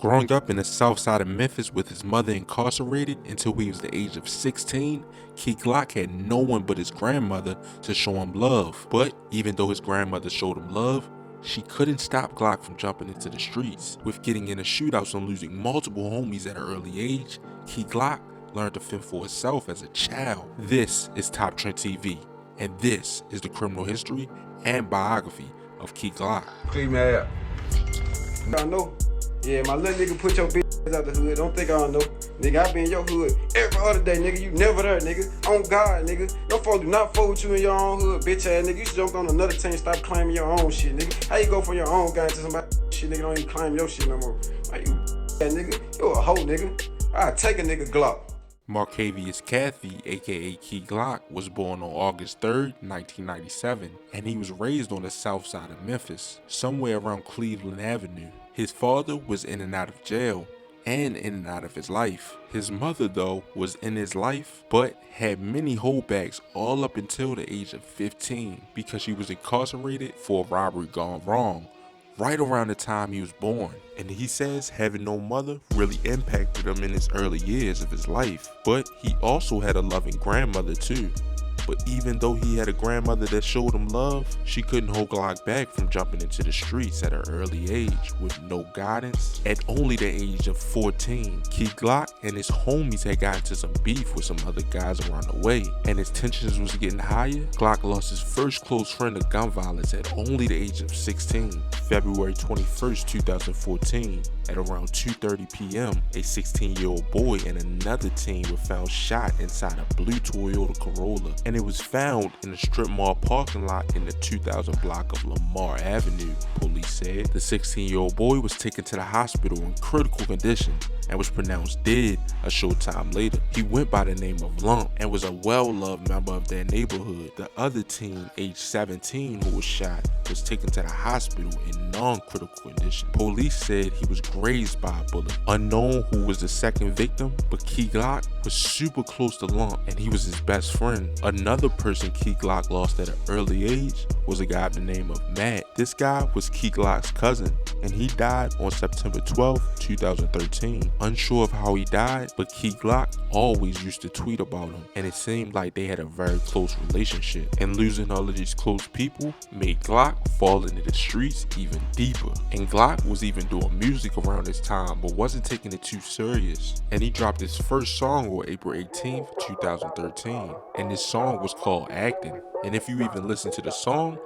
Growing up in the south side of Memphis with his mother incarcerated until he was the age of 16, Key Glock had no one but his grandmother to show him love. But even though his grandmother showed him love, she couldn't stop Glock from jumping into the streets. With getting into shootouts and losing multiple homies at an early age, Key Glock learned to fend for herself as a child. This is Top Trend TV, and this is the criminal history and biography of Key Glock. Clean man. I know. Yeah, my little nigga put your bitch out the hood. Don't think I don't know. Nigga, I be in your hood every other day, nigga. You never there, nigga. On God, nigga. No folks do not fuck with you in your own hood, bitch ass nigga. You should jump on another team, stop claiming your own shit, nigga. How you go from your own guy to somebody shit, nigga, don't even claim your shit no more. Like, you that nigga. You a hoe, nigga. I take a nigga Glock. Markeyvius Cathey, aka Key Glock, was born on August 3rd, 1997, and he was raised on the south side of Memphis, somewhere around Cleveland Avenue. His father was in and out of jail, and in and out of his life. His mother, though, was in his life, but had many holdbacks all up until the age of 15, because she was incarcerated for a robbery gone wrong, right around the time he was born. And he says having no mother really impacted him in his early years of his life. But he also had a loving grandmother too. But even though he had a grandmother that showed him love, she couldn't hold Glock back from jumping into the streets at an early age with no guidance. At only the age of 14, Key Glock and his homies had gotten into some beef with some other guys around the way, and his tensions was getting higher. Glock lost his first close friend to gun violence at only the age of 16. February 21st, 2014, at around 2:30 p.m., a 16-year-old boy and another teen were found shot inside a blue Toyota Corolla, and it was found in a strip mall parking lot in the 2000 block of Lamar Avenue, police said. The 16-year-old boy was taken to the hospital in critical condition and was pronounced dead a short time later. He went by the name of Lump and was a well-loved member of their neighborhood. The other teen, aged 17, who was shot, was taken to the hospital in non-critical condition. Police said he was grazed by a bullet. Unknown who was the second victim, but Key Glock was super close to Lump and he was his best friend. Another person Key Glock lost at an early age was a guy by the name of Matt. This guy was Key Glock's cousin, and he died on September 12, 2013. Unsure of how he died, but Key Glock always used to tweet about him, and it seemed like they had a very close relationship. And losing all of these close people made Glock fall into the streets even deeper. And Glock was even doing music around this time, but wasn't taking it too serious. And he dropped his first song on April 18th, 2013. And this song was called Acting. And if you even listen to the song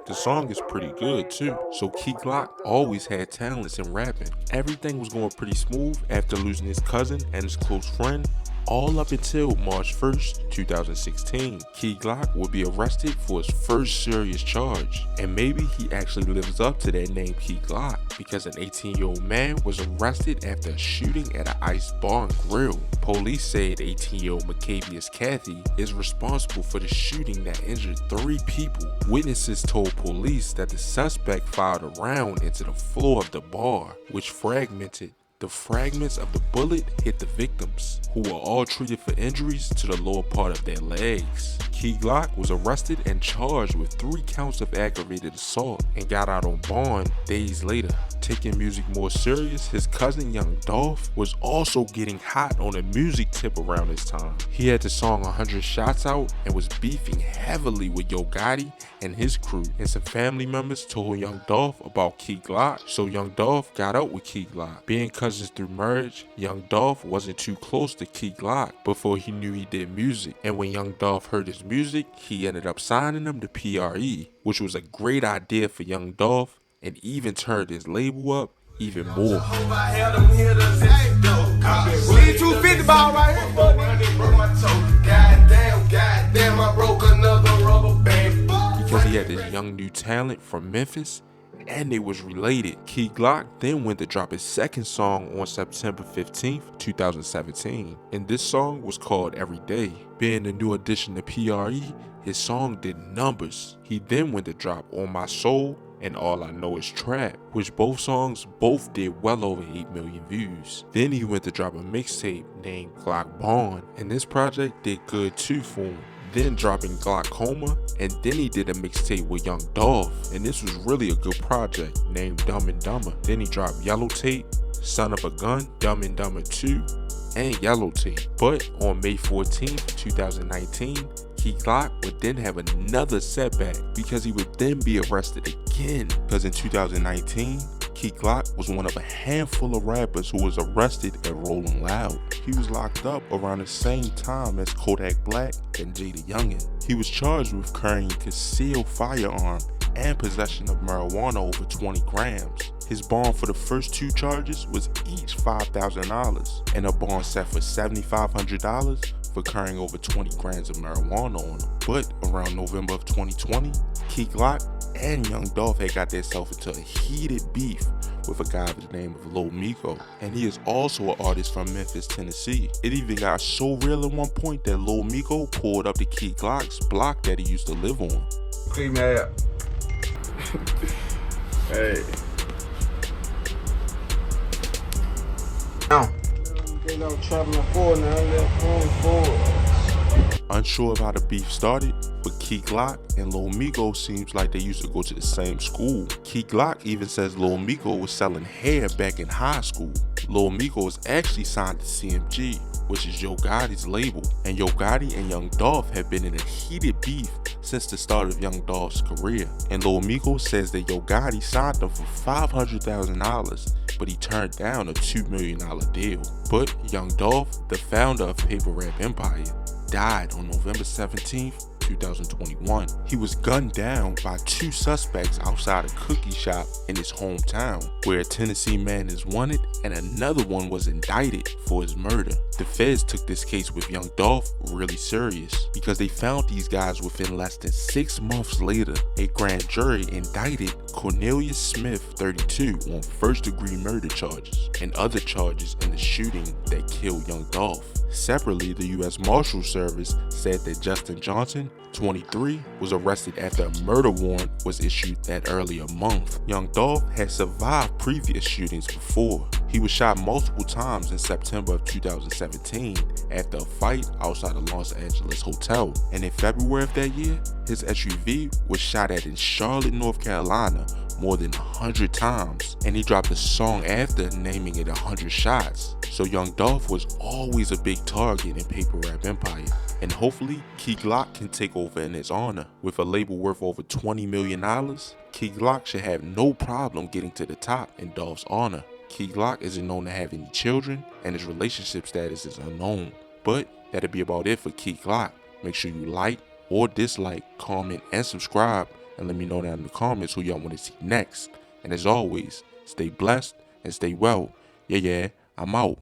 is pretty good too. So Key Glock always had talents in rapping. Everything was going pretty smooth after losing his cousin and his close friend, all up until March 1st, 2016. Key Glock would be arrested for his first serious charge. And maybe he actually lives up to that name Key Glock, because an 18-year-old man was arrested after a shooting at an ice bar and grill. Police said 18-year-old Markeyvius Cathey is responsible for the shooting that injured 3 people. Witnesses told police that the suspect fired a round into the floor of the bar, which fragmented. The fragments of the bullet hit the victims, who were all treated for injuries to the lower part of their legs. Key Glock was arrested and charged with 3 counts of aggravated assault and got out on bond days later. Taking music more serious, his cousin Young Dolph was also getting hot on a music tip around this time. He had the song 100 Shots out and was beefing heavily with Yo Gotti and his crew, and some family members told Young Dolph about Key Glock, so Young Dolph got out with Key Glock. Being cousins through marriage, Young Dolph wasn't too close to Key Glock before he knew he did music, and when Young Dolph heard his music, he ended up signing him to PRE, which was a great idea for Young Dolph, and even turned his label up even more. Because he had this young new talent from Memphis, and they was related. Key Glock then went to drop his second song on September 15th, 2017, and this song was called Every Day. Being the new addition to PRE, his song did numbers. He then went to drop On My Soul and All I Know Is Trap, which both songs did well over 8 million views. Then he went to drop a mixtape named Glock Bond, and this project did good too for him. Then dropping Glaucoma, and then he did a mixtape with Young Dolph, and this was really a good project named Dumb and Dumber. Then he dropped Yellow Tape, Son of a Gun, Dumb and Dumber 2, and Yellow Team. But on May 14, 2019, Key Glock would then have another setback because he would then be arrested again. Because in 2019, Key Glock was one of a handful of rappers who was arrested at Rolling Loud. He was locked up around the same time as Kodak Black and Jada Youngin. He was charged with carrying a concealed firearm and possession of marijuana over 20 grams. His bond for the first two charges was each $5,000, and a bond set for $7,500 for carrying over 20 grams of marijuana on him. But around November of 2020, Key Glock and Young Dolph had got themselves into a heated beef with a guy by the name of Lil Miko, and he is also an artist from Memphis, Tennessee. It even got so real at one point that Lil Miko pulled up to Key Glock's block that he used to live on. Clean me up. Hey. Now. They go traveling forward now. They're going forward. Unsure of how the beef started, but Key Glock and Lil Miko seems like they used to go to the same school. Key Glock even says Lil Miko was selling hair back in high school. Lil Miko was actually signed to CMG, which is Yo Gotti's label, and Yo Gotti and Young Dolph have been in a heated beef since the start of Young Dolph's career. And Lil Miko says that Yo Gotti signed him for $500,000, but he turned down a $2 million deal. But Young Dolph, the founder of Paper Rap Empire, died on November 17th, 2021. He was gunned down by two suspects outside a cookie shop in his hometown, where a Tennessee man is wanted and another one was indicted for his murder. The feds took this case with Young Dolph really serious because they found these guys within less than 6 months later. A grand jury indicted Cornelius Smith, 32, on first-degree murder charges and other charges in the shooting that killed Young Dolph. Separately, the U.S. Marshal Service said that Justin Johnson, 23, was arrested after a murder warrant was issued that earlier month. Young Dolph had survived previous shootings before. He was shot multiple times in September of 2017 after a fight outside a Los Angeles hotel. And in February of that year, his SUV was shot at in Charlotte, North Carolina more than 100 times. And he dropped a song after naming it 100 shots. So Young Dolph was always a big target in Paper Rap Empire. And hopefully, Key Glock can take over in his honor. With a label worth over $20 million, Key Glock should have no problem getting to the top in Dolph's honor. Key Glock isn't known to have any children, and his relationship status is unknown. But that'll be about it for Key Glock. Make sure you like or dislike, comment, and subscribe, and let me know down in the comments who y'all want to see next. And as always, stay blessed and stay well. Yeah, I'm out.